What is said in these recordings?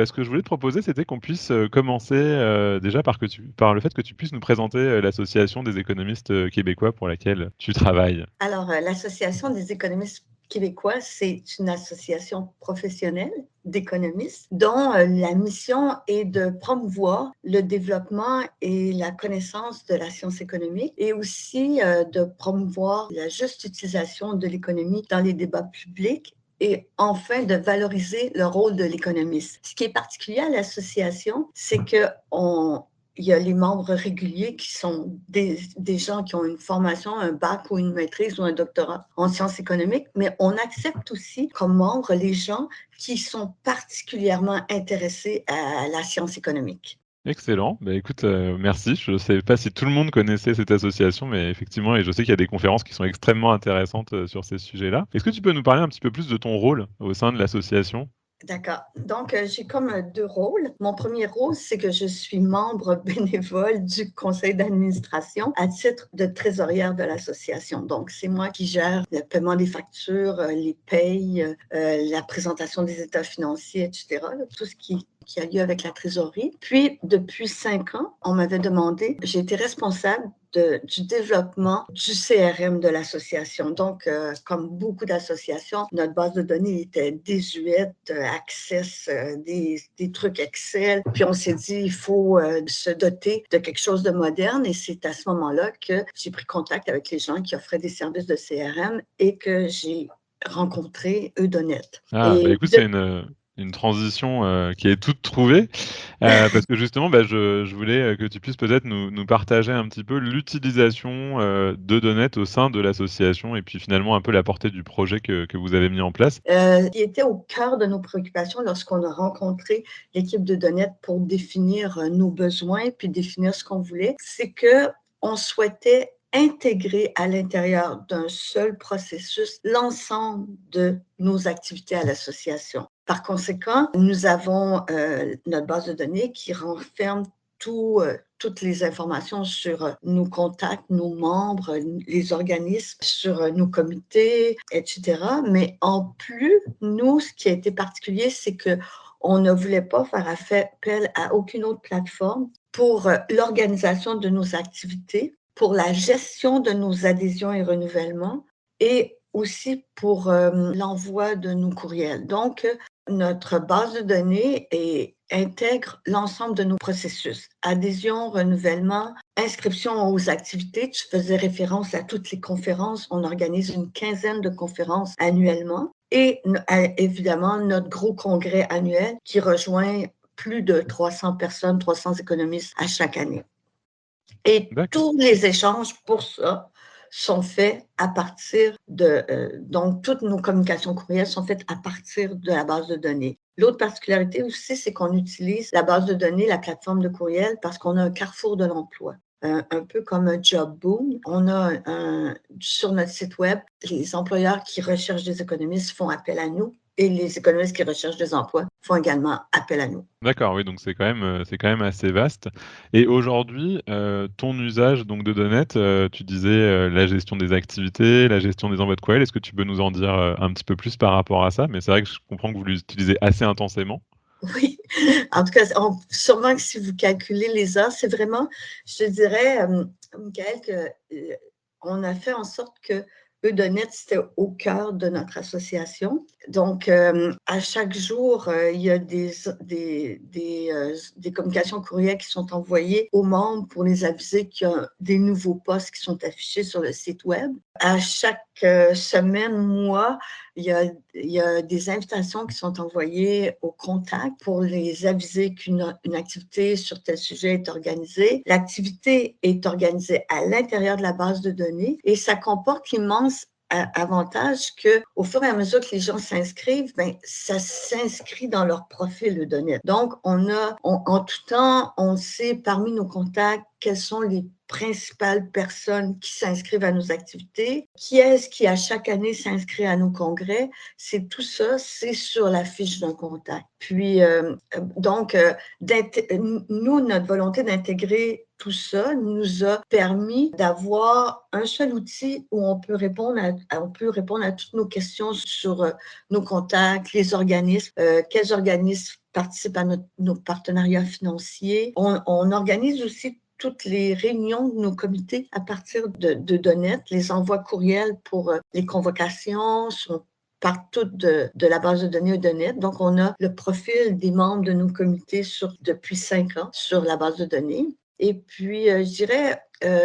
Ce que je voulais te proposer, c'était qu'on puisse, commencer, déjà par le fait que tu puisses nous présenter, l'association des économistes, québécois pour laquelle tu travailles. Alors, l'Association des économistes québécois, c'est une association professionnelle d'économistes dont la mission est de promouvoir le développement et la connaissance de la science économique et aussi de promouvoir la juste utilisation de l'économie dans les débats publics et enfin de valoriser le rôle de l'économiste. Ce qui est particulier à l'association, c'est il y a les membres réguliers qui sont des gens qui ont une formation, un bac ou une maîtrise ou un doctorat en sciences économiques, mais on accepte aussi comme membres les gens qui sont particulièrement intéressés à la science économique. Excellent. Écoute, merci. Je ne savais pas si tout le monde connaissait cette association, mais effectivement et je sais qu'il y a des conférences qui sont extrêmement intéressantes, sur ces sujets-là. Est-ce que tu peux nous parler un petit peu plus de ton rôle au sein de l'association? D'accord. Donc, j'ai comme 2 rôles. Mon premier rôle, c'est que je suis membre bénévole du conseil d'administration à titre de trésorière de l'association. Donc, c'est moi qui gère le paiement des factures, les payes, la présentation des états financiers, et cetera, là, tout ce qui a lieu avec la trésorerie. Puis, depuis 5 ans, on m'avait demandé, j'ai été responsable du développement du CRM de l'association. Donc, comme beaucoup d'associations, notre base de données était désuète, Access, des trucs Excel. Puis on s'est dit, il faut se doter de quelque chose de moderne. Et c'est à ce moment-là que j'ai pris contact avec les gens qui offraient des services de CRM et que j'ai rencontré Eudonet. Ah, Et écoute, c'est une transition, qui est toute trouvée, parce que justement, je voulais, que tu puisses peut-être nous partager un petit peu l'utilisation, de Donnet au sein de l'association et puis finalement un peu la portée du projet que vous avez mis en place. Qui était au cœur de nos préoccupations lorsqu'on a rencontré l'équipe de Donnet pour définir nos besoins puis définir ce qu'on voulait, c'est qu'on souhaitait intégrer à l'intérieur d'un seul processus l'ensemble de nos activités à l'association. Par conséquent, nous avons notre base de données qui renferme toutes les informations sur nos contacts, nos membres, les organismes, sur nos comités, etc. Mais en plus, nous, ce qui a été particulier, c'est qu'on ne voulait pas faire appel à aucune autre plateforme pour l'organisation de nos activités, pour la gestion de nos adhésions et renouvellements et aussi pour l'envoi de nos courriels. Donc, notre base de données intègre l'ensemble de nos processus. Adhésion, renouvellement, inscription aux activités. Tu faisais référence à toutes les conférences. On organise une quinzaine de conférences annuellement. Et évidemment, notre gros congrès annuel qui rejoint plus de 300 personnes, 300 économistes à chaque année. Et D'accord. tous les échanges pour ça sont faits à partir donc toutes nos communications courriels sont faites à partir de la base de données. L'autre particularité aussi, c'est qu'on utilise la base de données, la plateforme de courriel, parce qu'on a un carrefour de l'emploi. Un peu comme un job boom. On a sur notre site web, les employeurs qui recherchent des économistes font appel à nous et les économistes qui recherchent des emplois font également appel à nous. D'accord, oui, donc c'est quand même assez vaste et aujourd'hui, ton usage donc de Donnet, tu disais, la gestion des activités, la gestion des envois de courriel. Est-ce que tu peux nous en dire, un petit peu plus par rapport à ça? Mais c'est vrai que je comprends que vous l'utilisez assez intensément. Oui, en tout cas, sûrement que si vous calculez les heures, c'est vraiment, je te dirais, Michael, que on a fait en sorte que Eudonet, c'était au cœur de notre association. Donc, à chaque jour, il y a des communications courriels qui sont envoyées aux membres pour les aviser qu'il y a des nouveaux postes qui sont affichés sur le site web. À chaque semaine, mois, il y a des invitations qui sont envoyées aux contacts pour les aviser qu'une activité sur tel sujet est organisée. L'activité est organisée à l'intérieur de la base de données et ça comporte l'immense avantage qu'au fur et à mesure que les gens s'inscrivent, ben, ça s'inscrit dans leur profil de données. Donc, en tout temps, on sait parmi nos contacts quelles sont les principales personnes qui s'inscrivent à nos activités, qui est-ce qui à chaque année s'inscrit à nos congrès. C'est tout ça, c'est sur la fiche d'un contact. Puis, donc, nous, notre volonté d'intégrer tout ça nous a permis d'avoir un seul outil où on peut répondre à toutes nos questions sur nos contacts, les organismes, quels organismes participent à nos partenariats financiers. On organise aussi toutes les réunions de nos comités à partir de Donet. Les envois courriels pour les convocations sont partent toutes de la base de données Donet. Donc, on a le profil des membres de nos comités depuis 5 ans sur la base de données. Et puis, je dirais,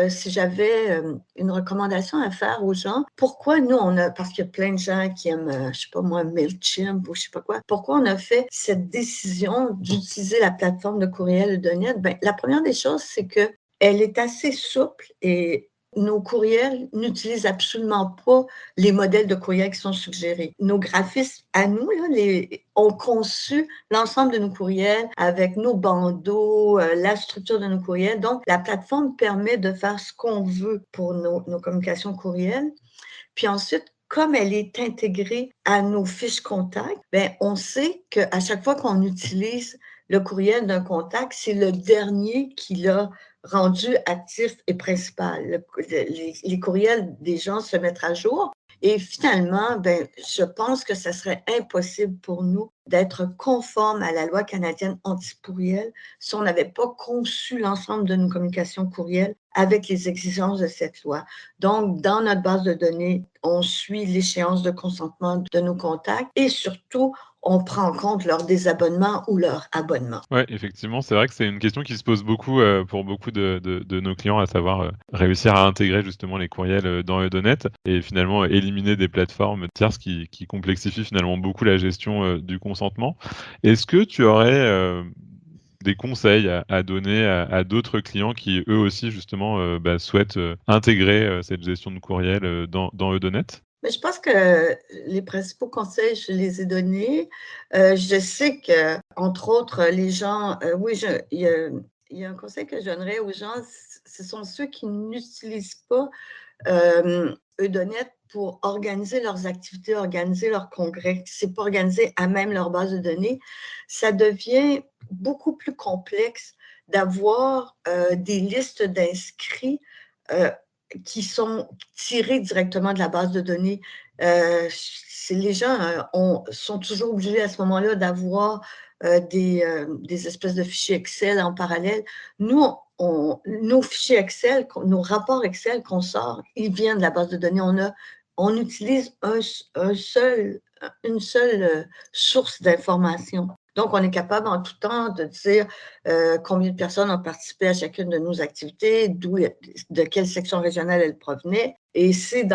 si j'avais une recommandation à faire aux gens, pourquoi nous, parce qu'il y a plein de gens qui aiment, je ne sais pas moi, Mailchimp ou je ne sais pas quoi, pourquoi on a fait cette décision d'utiliser la plateforme de courriel Donet? Ben, la première des choses, c'est qu'elle est assez souple et nos courriels n'utilisent absolument pas les modèles de courriel qui sont suggérés. Nos graphistes, à nous, là, ont conçu l'ensemble de nos courriels avec nos bandeaux, la structure de nos courriels. Donc, la plateforme permet de faire ce qu'on veut pour nos communications courriels. Puis ensuite, comme elle est intégrée à nos fiches contacts, ben, on sait qu'à chaque fois qu'on utilise le courriel d'un contact, c'est le dernier qui l'a rendu actif et principal. Les courriels des gens se mettent à jour. Et finalement, ben, je pense que ce serait impossible pour nous d'être conformes à la loi canadienne anti-courriel si on n'avait pas conçu l'ensemble de nos communications courriels avec les exigences de cette loi. Donc, dans notre base de données, on suit l'échéance de consentement de nos contacts et surtout, on prend en compte leur désabonnement ou leur abonnement. Ouais, effectivement, c'est vrai que c'est une question qui se pose beaucoup, pour beaucoup de nos clients, à savoir, réussir à intégrer justement les courriels, dans Eudonet et finalement éliminer des plateformes tierces qui complexifient finalement beaucoup la gestion, du consentement. Est-ce que tu aurais, des conseils à donner à d'autres clients qui, eux aussi justement, souhaitent, intégrer, cette gestion de courriel, dans Eudonet? Mais je pense que les principaux conseils, je les ai donnés. Je sais qu'entre autres, les gens, oui, il y a un conseil que je donnerais aux gens, ce sont ceux qui n'utilisent pas Eudonet pour organiser leurs activités, organiser leurs congrès. C'est pas organisé à même leur base de données. Ça devient beaucoup plus complexe d'avoir des listes d'inscrits euh, qui sont tirés directement de la base de données. Les gens sont toujours obligés à ce moment-là d'avoir des espèces de fichiers Excel en parallèle. Nous, nos fichiers Excel, nos rapports Excel qu'on sort, ils viennent de la base de données. On utilise une seule source d'information. Donc, on est capable en tout temps de dire combien de personnes ont participé à chacune de nos activités, de quelle section régionale elles provenaient. Et c'est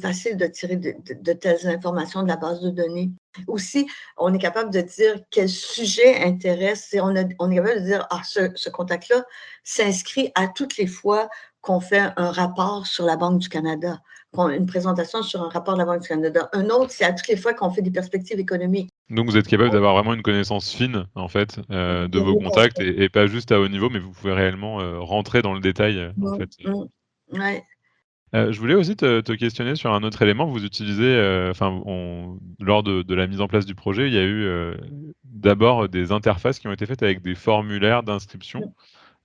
facile de tirer de telles informations de la base de données. Aussi, on est capable de dire quel sujet intéresse. On est capable de dire, ce contact-là s'inscrit à toutes les fois qu'on fait un rapport sur la Banque du Canada, une présentation sur un rapport de la Banque du Canada. Un autre, c'est à toutes les fois qu'on fait des perspectives économiques. Donc vous êtes capable d'avoir vraiment une connaissance fine, en fait, de De vos vos contacts contacts. et pas juste à haut niveau, mais vous pouvez réellement, rentrer dans le détail, en fait. Ouais. Je voulais aussi te questionner sur un autre élément. Vous utilisez, lors de la mise en place du projet, il y a eu, d'abord des interfaces qui ont été faites avec des formulaires d'inscription.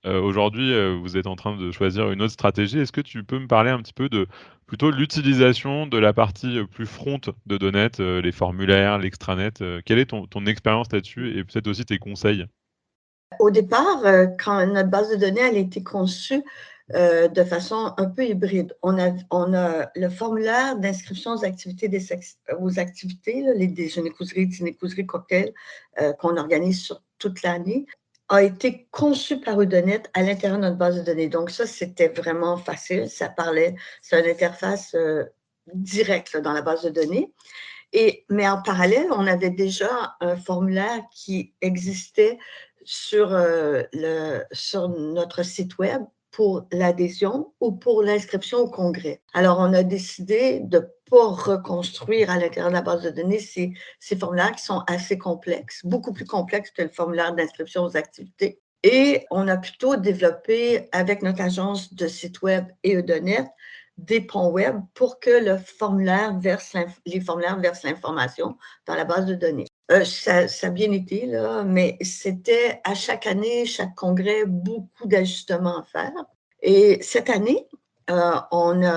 Aujourd'hui, vous êtes en train de choisir une autre stratégie. Est-ce que tu peux me parler un petit peu de plutôt l'utilisation de la partie, plus front de Donet, les formulaires, l'extranet? Quelle est ton expérience là-dessus et peut-être aussi tes conseils? Au départ, quand notre base de données elle a été conçue de façon un peu hybride, on a le formulaire d'inscription aux activités, là, les déjeuners, causeries, dîners, causeries, cocktails qu'on organise sur toute l'année, a été conçu par Eudonet à l'intérieur de notre base de données. Donc ça, c'était vraiment facile. C'est une interface directe là, dans la base de données. Mais en parallèle, on avait déjà un formulaire qui existait sur notre site web pour l'adhésion ou pour l'inscription au congrès. Alors, on a décidé de ne pas reconstruire à l'intérieur de la base de données ces formulaires qui sont assez complexes, beaucoup plus complexes que le formulaire d'inscription aux activités. Et on a plutôt développé avec notre agence de site web et Eudonet des ponts web pour que les formulaires versent l'information dans la base de données. Ça a bien été, là, mais c'était à chaque année, chaque congrès, beaucoup d'ajustements à faire. Et cette année, on est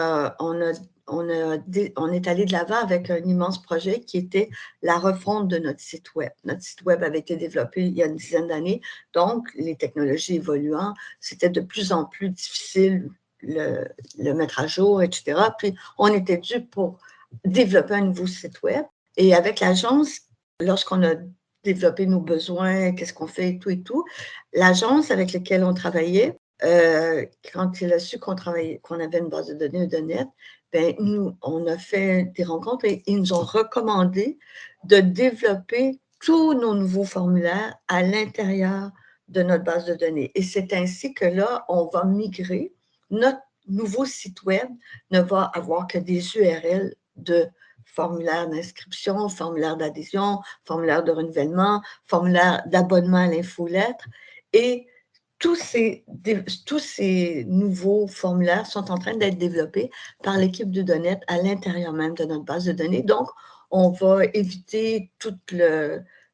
allé de l'avant avec un immense projet qui était la refonte de notre site web. Notre site web avait été développé il y a une dizaine d'années, donc les technologies évoluant, c'était de plus en plus difficile le mettre à jour, etc. Puis on était dû pour développer un nouveau site web. Et avec l'agence, lorsqu'on a développé nos besoins, qu'est-ce qu'on fait et tout, l'agence avec laquelle on travaillait, quand il a su qu'on avait une base de données .NET, ben nous, on a fait des rencontres et ils nous ont recommandé de développer tous nos nouveaux formulaires à l'intérieur de notre base de données. Et c'est ainsi que là, on va migrer. Notre nouveau site web ne va avoir que des URL de formulaire d'inscription, formulaire d'adhésion, formulaire de renouvellement, formulaire d'abonnement à l'infolettre. Et tous ces nouveaux formulaires sont en train d'être développés par l'équipe de .NET à l'intérieur même de notre base de données. Donc, on va éviter tous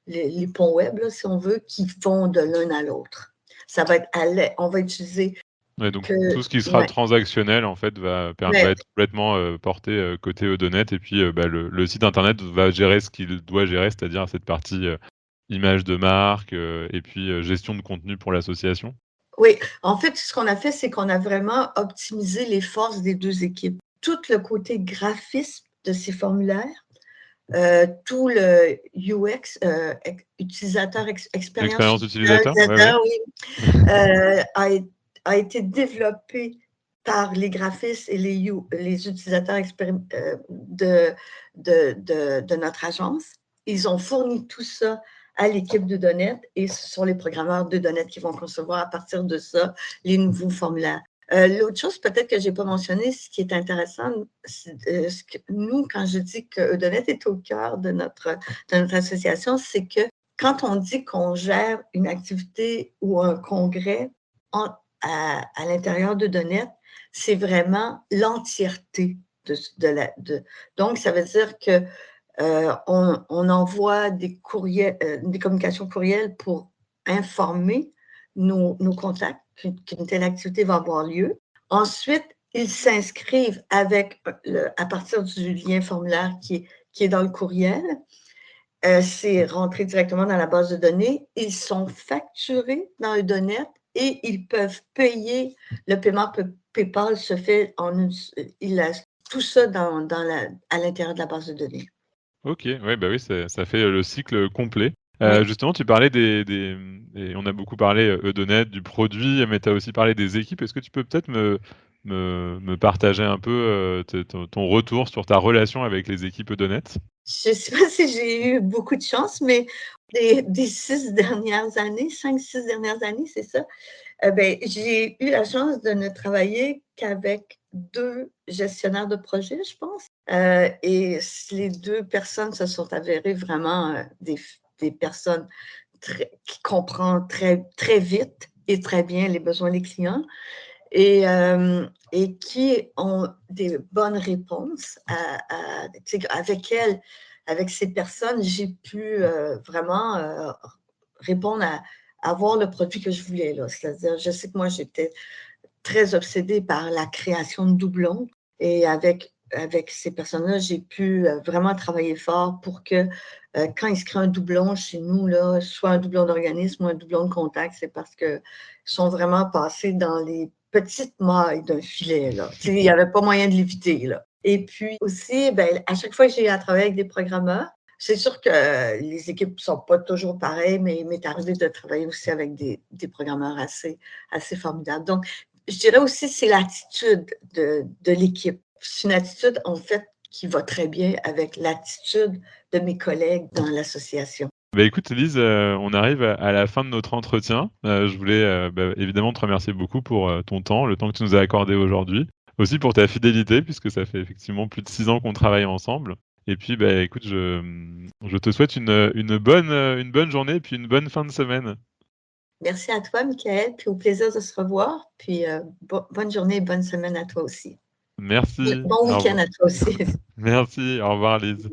les ponts web, là, si on veut, qui vont de l'un à l'autre. Ça va être on va utiliser Ouais, donc que... tout ce qui sera Ouais, transactionnel, en fait, va ouais, être complètement, porté, côté Odonet et puis, le site internet va gérer ce qu'il doit gérer, c'est-à-dire cette partie, image de marque, et puis, gestion de contenu pour l'association? oui. En fait, ce qu'on a fait, c'est qu'on a vraiment optimisé les forces des deux équipes. Tout le côté graphisme de ces formulaires, tout le UX, utilisateur, expérience L'expérience utilisateur? Ouais, ouais. utilisateur, oui, a été développé par les graphistes et les utilisateurs de notre agence. Ils ont fourni tout ça à l'équipe de .NET et ce sont les programmeurs de .NET qui vont concevoir à partir de ça les nouveaux formulaires. L'autre chose peut-être que je n'ai pas mentionné, ce qui est intéressant, nous, quand je dis que .NET est au cœur de notre association, c'est que quand on dit qu'on gère une activité ou un congrès à l'intérieur de .NET, c'est vraiment l'entièreté donc, ça veut dire que on envoie des courriels, des communications courriels pour informer nos contacts qu'une telle activité va avoir lieu. Ensuite, ils s'inscrivent à partir du lien formulaire qui est dans le courriel. C'est rentré directement dans la base de données. Ils sont facturés dans le .NET et ils peuvent payer. Le paiement PayPal se fait il a tout ça à l'intérieur de la base de données. OK, ouais, bah, oui, ça fait, le cycle complet. Oui. Justement, tu parlais et on a beaucoup parlé, Eudonet, du produit, mais tu as aussi parlé des équipes. Est-ce que tu peux peut-être me partager un peu, te ton retour sur ta relation avec les équipes Eudonet? Je ne sais pas si j'ai eu beaucoup de chance, mais des 6 dernières années, 5-6 dernières années, c'est ça? Ben, j'ai eu la chance de ne travailler qu'avec 2 gestionnaires de projet, je pense. Et les 2 personnes se sont avérées vraiment, des personnes qui comprennent très vite et très bien les besoins des clients et qui ont des bonnes réponses avec ces personnes, j'ai pu vraiment répondre à avoir le produit que je voulais. Là. C'est-à-dire, je sais que moi, j'étais très obsédée par la création de doublons et avec ces personnes-là, j'ai pu vraiment travailler fort pour que quand ils se créent un doublon chez nous, là, soit un doublon d'organisme ou un doublon de contact, c'est parce qu'ils sont vraiment passés dans les petites mailles d'un filet. Là. Il n'y avait pas moyen de l'éviter. Là. Et puis aussi, ben, à chaque fois que j'ai eu à travailler avec des programmeurs, c'est sûr que les équipes ne sont pas toujours pareilles, mais il m'est arrivé de travailler aussi avec des programmeurs assez formidables. Donc, je dirais aussi c'est l'attitude de l'équipe. C'est une attitude, en fait, qui va très bien avec l'attitude de mes collègues dans l'association. Bah, écoute Lise, on arrive à la fin de notre entretien. Je voulais, évidemment te remercier beaucoup pour, ton temps, le temps que tu nous as accordé aujourd'hui. Aussi pour ta fidélité puisque ça fait effectivement plus de 6 ans qu'on travaille ensemble et puis, bah, écoute, je te souhaite une bonne journée et puis une bonne fin de semaine. Merci à toi, Michael, puis au plaisir de se revoir. Puis bonne journée et bonne semaine à toi aussi. Merci, Bon au week-end revoir. à toi aussi. Merci, au revoir Lise.